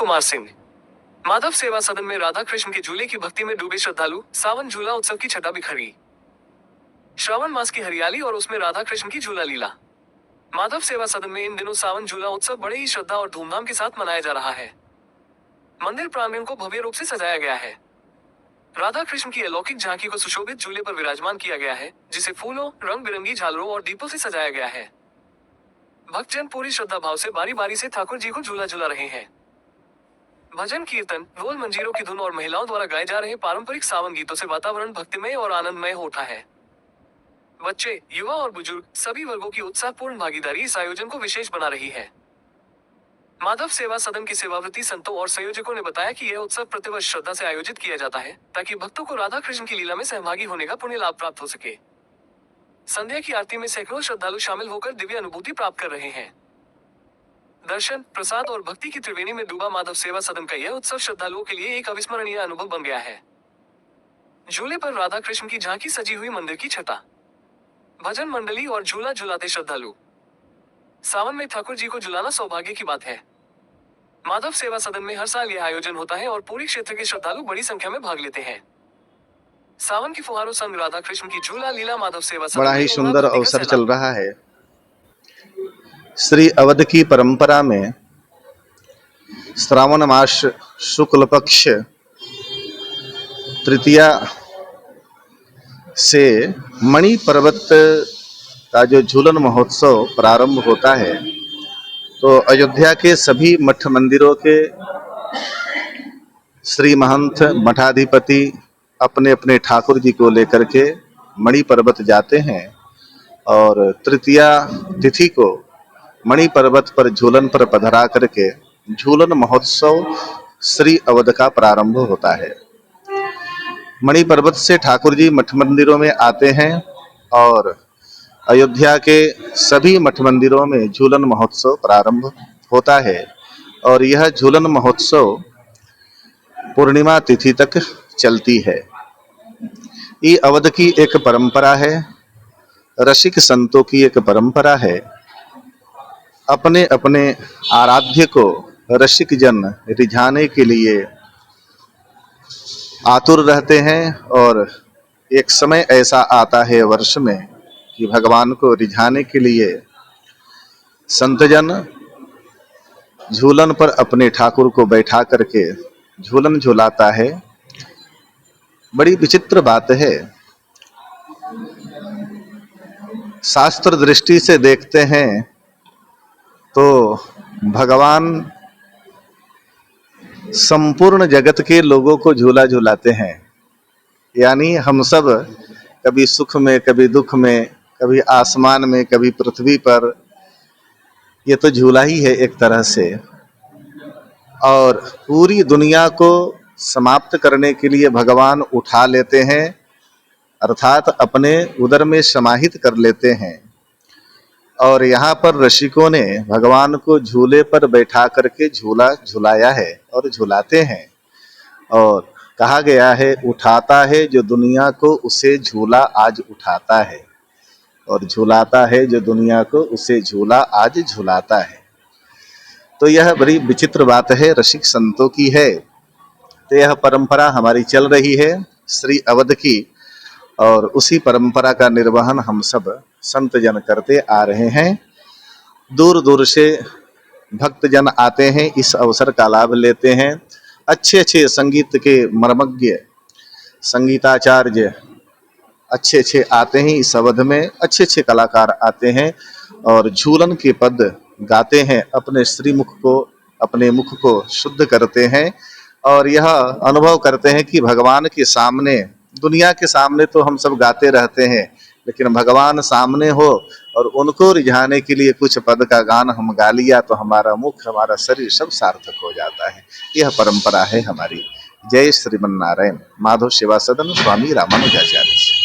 कुमार सिंह। माधव सेवा सदन में राधा कृष्ण के झूले की भक्ति में डूबे श्रद्धालु, सावन झूला उत्सव की छटा बिखरी। श्रावण मास की हरियाली और उसमें राधा कृष्ण की झूला लीला। माधव सेवा सदन में इन दिनों सावन झूला उत्सव बड़े ही श्रद्धा और धूमधाम के साथ मनाया जा रहा है। मंदिर प्रांगण को भव्य रूप से सजाया गया है। राधा कृष्ण की अलौकिक झांकी को सुशोभित झूले पर विराजमान किया गया है, जिसे फूलों, रंग बिरंगी झालरों और दीपों से सजाया गया है। भक्तजन पूरी श्रद्धा भाव से बारी बारी से ठाकुर जी को झूला झूला रहे हैं। भजन कीर्तन, ढोल मंजीरों की धुन और महिलाओं द्वारा गाए जा रहे पारंपरिक सावन गीतों से वातावरण भक्तिमय और आनंदमय हो उठा है। बच्चे, युवा और बुजुर्ग सभी वर्गों की उत्साहपूर्ण भागीदारी इस आयोजन को विशेष बना रही है। माधव सेवा सदन के सेवाव्रती संतों और संयोजकों ने बताया कि यह उत्सव प्रतिवर्ष श्रद्धा से आयोजित किया जाता है, ताकि भक्तों को राधा कृष्ण की लीला में सहभागी होने का पुण्य लाभ प्राप्त हो सके। संध्या की आरती में सैकड़ों श्रद्धालु शामिल होकर दिव्य अनुभूति प्राप्त कर रहे हैं। दर्शन, प्रसाद और भक्ति की त्रिवेणी में डूबा माधव सेवा सदन का यह उत्सव श्रद्धालुओं के लिए एक अविस्मरणीय अनुभव बन गया है। झूले पर राधा कृष्ण की झांकी सजी हुई मंदिर की छटा, भजन मंडली और झूला झुलाते श्रद्धालु। सावन में ठाकुर जी को झुलाना सौभाग्य की बात है। माधव सेवा सदन में हर साल यह आयोजन होता है और पूरी क्षेत्र के श्रद्धालु बड़ी संख्या में भाग लेते हैं। सावन की फुहारों संग राधा कृष्ण की झूला लीला माधव सेवा सदन बड़ा ही सुंदर अवसर चल रहा है। श्री अवध की परंपरा में श्रावण मास शुक्ल पक्ष तृतीया से मणि पर्वत का जो झूलन महोत्सव प्रारंभ होता है, तो अयोध्या के सभी मठ मंदिरों के श्री महंत मठाधिपति अपने अपने ठाकुर जी को लेकर के मणि पर्वत जाते हैं और तृतीया तिथि को मणि पर्वत पर झूलन पर पधरा करके झूलन महोत्सव श्री अवध का प्रारंभ होता है। मणि पर्वत से ठाकुर जी मठ मंदिरों में आते हैं और अयोध्या के सभी मठ मंदिरों में झूलन महोत्सव प्रारंभ होता है और यह झूलन महोत्सव पूर्णिमा तिथि तक चलती है। ये अवध की एक परंपरा है, रसिक संतों की एक परंपरा है। अपने अपने आराध्य को रसिक जन रिझाने के लिए आतुर रहते हैं और एक समय ऐसा आता है वर्ष में कि भगवान को रिझाने के लिए संतजन झूलन पर अपने ठाकुर को बैठा करके झूलन झुलाता है। बड़ी विचित्र बात है। शास्त्र दृष्टि से देखते हैं तो भगवान संपूर्ण जगत के लोगों को झूला झुलाते हैं, यानी हम सब कभी सुख में, कभी दुख में, कभी आसमान में, कभी पृथ्वी पर, ये तो झूला ही है एक तरह से। और पूरी दुनिया को समाप्त करने के लिए भगवान उठा लेते हैं, अर्थात अपने उदर में समाहित कर लेते हैं। और यहाँ पर रसिकों ने भगवान को झूले पर बैठा करके झूला झुलाया है और झुलाते हैं। और कहा गया है, उठाता है जो दुनिया को उसे झूला आज उठाता है, और झुलाता है जो दुनिया को उसे झूला आज झुलाता है। तो यह बड़ी विचित्र बात है, रसिक संतों की है। तो यह परंपरा हमारी चल रही है श्री अवध की, और उसी परंपरा का निर्वहन हम सब संत जन करते आ रहे हैं। दूर दूर से भक्त जन आते हैं, इस अवसर का लाभ लेते हैं। अच्छे अच्छे संगीत के मर्मज्ञ संगीताचार्य अच्छे अच्छे आते हैं इस अवध में, अच्छे अच्छे कलाकार आते हैं और झूलन के पद गाते हैं, अपने श्रीमुख को, अपने मुख को शुद्ध करते हैं। और यह अनुभव करते हैं कि भगवान के सामने, दुनिया के सामने तो हम सब गाते रहते हैं, लेकिन भगवान सामने हो और उनको रिझाने के लिए कुछ पद का गान हम गा लिया तो हमारा मुख, हमारा शरीर सब सार्थक हो जाता है। यह परंपरा है हमारी। जय श्रीमन नारायण। माधव सेवा सदन, स्वामी रामानुजाचार्य।